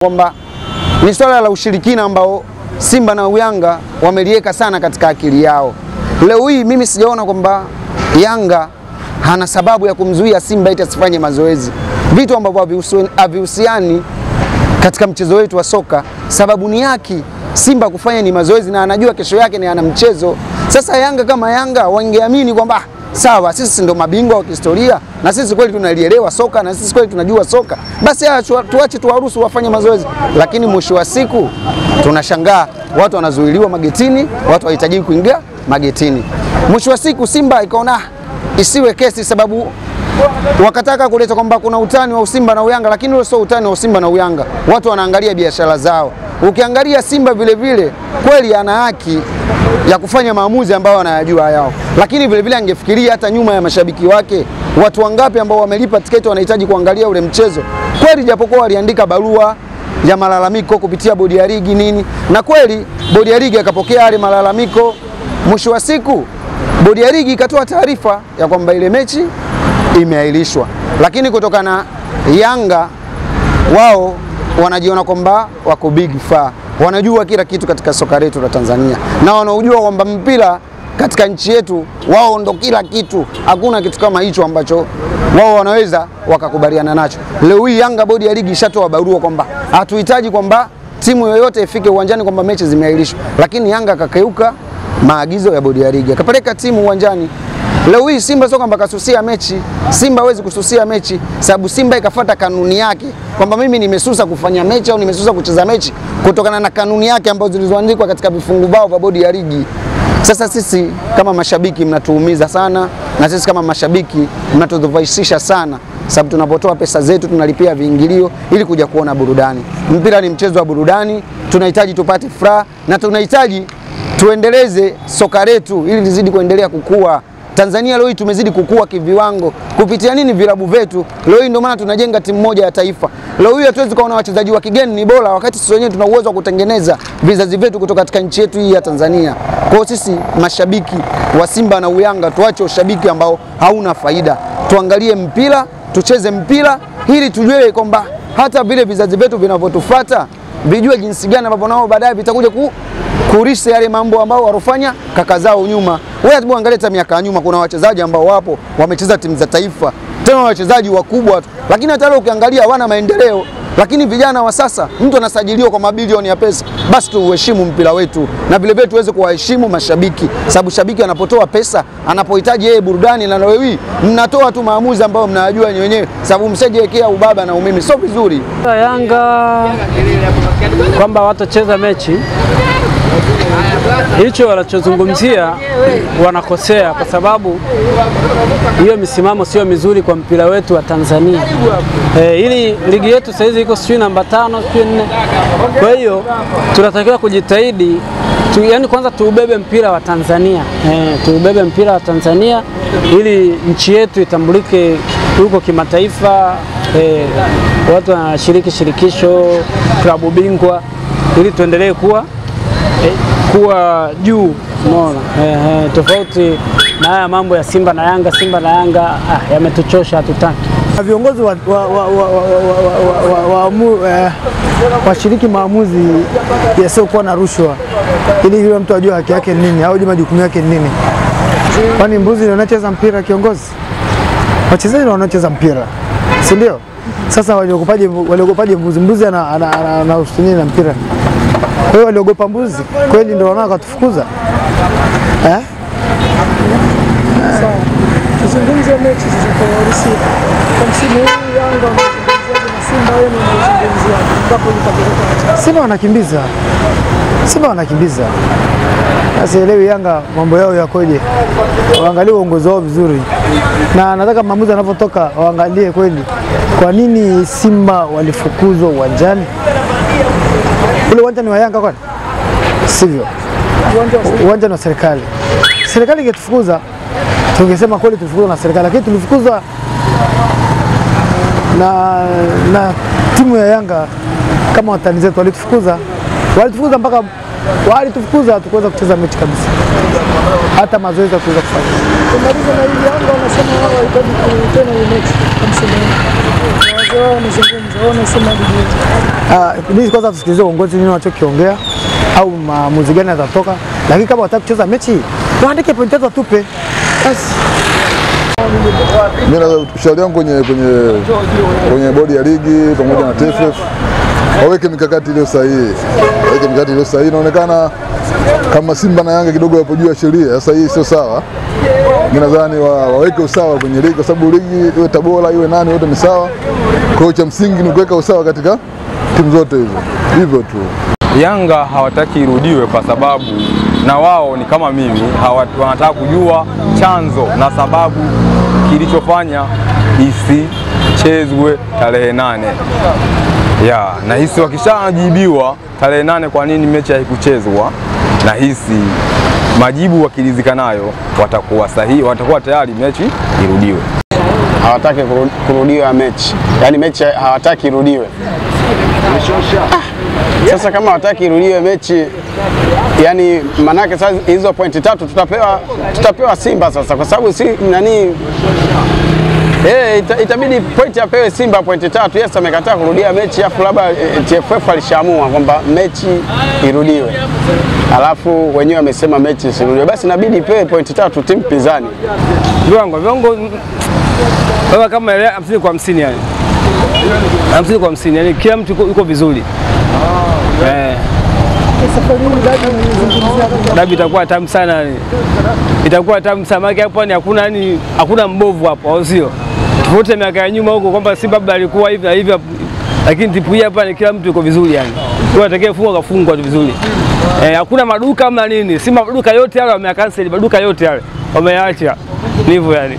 kwamba ni swala la ushirikina ambao Simba na Yanga wameliweka sana katika akili yao. Leo hii mimi sijaona kwamba Yanga hana sababu ya kumzuia Simba eti asifanye mazoezi, vitu ambavyo havihusiani katika mchezo wetu wa soka. Sababu ni yake Simba kufanya ni mazoezi na anajua kesho yake ni ana mchezo. Sasa Yanga kama Yanga wangeamini kwamba sawa, sisi ndo mabingwa wa kihistoria na sisi kweli tunalielewa soka na sisi kweli tunajua soka, basi tuache tuwaruhusu wafanye mazoezi. Lakini mwisho wa siku tunashangaa watu wanazuiliwa magetini, watu hawahitaji kuingia magetini. Mwisho wa siku Simba ikaona isiwe kesi, sababu wakataka kuleta kwamba kuna utani wa Simba na Yanga, lakini ule sio utani wa Simba na Yanga. Watu wanaangalia biashara zao. Ukiangalia Simba vile vile kweli ana haki ya kufanya maamuzi ambayo anayajua yao, lakini vile vile angefikiria hata nyuma ya mashabiki wake, watu wangapi ambao wamelipa tiketi wanahitaji kuangalia ule mchezo. Kweli japokuwa waliandika barua ya malalamiko kupitia bodi ya ligi nini, na kweli bodi ya ligi akapokea yale malalamiko. Mwisho wa siku bodi ya ligi ikatoa taarifa ya kwamba ile mechi imeahirishwa, lakini kutokana Yanga wao wanajiona kwamba wako big far, wanajua kila kitu katika soka letu la Tanzania na wanaujua kwamba mpira katika nchi yetu wao ndo kila kitu. Hakuna kitu kama hicho ambacho wao wanaweza wakakubaliana nacho. Leo hii Yanga bodi ya ligi ishatoa barua kwamba hatuhitaji kwamba timu yoyote ifike uwanjani kwamba mechi zimeahirishwa, lakini Yanga akakeuka maagizo ya bodi ya ligi akapeleka timu uwanjani. Leo hii Simba sio kwamba kasusia mechi. Simba hawezi kususia mechi sababu Simba ikafuata kanuni yake kwamba mimi nimesusa kufanya mechi au nimesusa kucheza mechi kutokana na kanuni yake ambazo zilizoandikwa katika vifungu bao vya bodi ya ligi. Sasa sisi kama mashabiki mnatuumiza sana, na sisi kama mashabiki mnatudhoofisha sana, sababu tunapotoa pesa zetu tunalipia viingilio ili kuja kuona burudani. Mpira ni mchezo wa burudani, tunahitaji tupate furaha na tunahitaji tuendeleze soka letu ili lizidi kuendelea kukua. Tanzania leo hii tumezidi kukua kiviwango kupitia nini? Vilabu vetu. Leo hii ndio maana tunajenga timu moja ya taifa. Leo hii hatuwezi kuona wachezaji wa kigeni ni bora wakati sisi wenyewe tuna uwezo wa kutengeneza vizazi vetu kutoka katika nchi yetu hii ya Tanzania. Kwa hiyo sisi mashabiki wa Simba na Yanga tuache ushabiki ambao hauna faida. Tuangalie mpira, tucheze mpira ili tujue kwamba hata vile vizazi vetu vinavyotufuata vijue jinsi gani ambavyo nao baadaye vitakuja kurisha yale mambo ambao warofanya kaka zao nyuma. Wewe hebu angalia miaka ya nyuma, kuna wachezaji ambao wapo wamecheza timu za taifa, tena wachezaji wakubwa tu, lakini hata leo ukiangalia wana maendeleo. Lakini vijana wa sasa mtu anasajiliwa kwa mabilioni ya pesa. Basi tuheshimu mpira wetu na vile vile tuweze kuwaheshimu mashabiki, sababu shabiki anapotoa pesa anapohitaji yeye burudani, na wewe mnatoa tu maamuzi ambayo mnayajua wenyewe, sababu mshajiwekea ubaba na umimi, sio vizuri. Yanga kwamba watacheza mechi, hicho wanachozungumzia wanakosea, kwa sababu hiyo misimamo sio mizuri kwa mpira wetu wa Tanzania. Ili ligi yetu sasa hizi iko sijui namba 5 sijui 4. Kwa hiyo tunatakiwa kujitahidi yani kwanza tuubebe mpira wa Tanzania. Tuubebe mpira wa Tanzania ili nchi yetu itambulike huko kimataifa. Watu wanashiriki shirikisho, klabu bingwa, ili tuendelee kuwa juu, unaona. Tofauti na haya mambo ya Simba na Yanga yametuchosha, hatutaki. Viongozi washiriki maamuzi yasiokuwa na rushwa ili yule mtu ajue haki yake nini au majukumu yake nini. Kwani mbuzi ndio anacheza mpira kiongozi? Wachezaji ndio wanacheza mpira, si ndio? Sasa waliogopaje mbuzi? Mbuzi anahusu nini na mpira? Kwa hiyo waliogopa mbuzi kweli ndio wanao katufukuza. Tuzungumze mechi zilizoruhusiwa. Kwa msimu huu Yanga na Simba wao wanazungumzia mpaka ulipeleka. Simba wanakimbiza. Sasa elewi Yanga mambo yao yakoje. Waangalie uongozi wao vizuri. Na nataka maamuzi yanapotoka waangalie kweli kwa nini Simba walifukuzwa uwanjani. Ule uwanja ni wa Yanga kwani? Sivyo. Uwanja ni wa serikali. Serikali ingetufukuza tungesema kweli tulifukuzwa na serikali, lakini tulifukuzwa na timu ya Yanga kama watani zetu walitufukuza mpaka walitufukuza tukuweza kucheza mechi kabisa. Hata mazoezi tuweza kufanya. Kumaliza na hili Yanga wanasema wao wanahitaji tena mechi kwa msimu huu. Wao wamezungumza unasema ligi. Mimi kwanza tusikilize uongozi nini wanachokiongea au maamuzi gani yatatoka, lakini kama wataka kucheza mechi waandike pointi tatu tupe. Basi. Mimi na ushauri wangu kwenye bodi ya ligi pamoja na TFF waweke mikakati iliyo sahihi. Inaonekana kama Simba na Yanga kidogo hapo juu ya sheria. Sasa hii sio sawa. Mimi nadhani waweke usawa kwenye ligi kwa sababu ligi iwe Tabora iwe nani wote ni sawa. Kwa hiyo cha msingi ni kuweka usawa katika timu zote hizo. Hivyo tu. Yanga hawataki irudiwe kwa sababu na wao ni kama mimi wanataka kujua chanzo na sababu kilichofanya isichezwe tarehe 8. Na hisi wakishajibiwa tarehe 8 kwa nini mechi haikuchezwa, na hisi majibu wakilizika nayo watakuwa sahihi, watakuwa tayari mechi irudiwe. Hawataki kurudiwa mechi. Yaani mechi hawataki irudiwe. Sasa kama hawataki irudiwe mechi, yani manake sasa hizo pointi 3 tutapewa Simba sasa kwa sababu si nani itabidi pointi apewe Simba pointi 3. Yes, amekataa kurudia mechi afu labda TFF alishaamua kwamba mechi irudiwe. Alafu wenyewe wamesema mechi isirudiwe. Basi inabidi ipewe pointi 3 timu pinzani. Viwango baba kama 50 kwa 50 yani. 50 kwa 50 yani kila mtu yuko vizuri. Dabi itakuwa tamu sana yani. Itakuwa tamu sana maana hapo ni hakuna mbovu hapo au sio? Tofauti miaka ya nyuma huko kwamba Simba bado alikuwa hivi na hivi, lakini tipu hii hapa ni kila mtu yuko vizuri yani. Kwa atakayefungwa kafungwa tu vizuri. Hakuna maduka ama nini. Simba maduka yote yale wamecancel, maduka yote yale wameacha. Hivyo yani.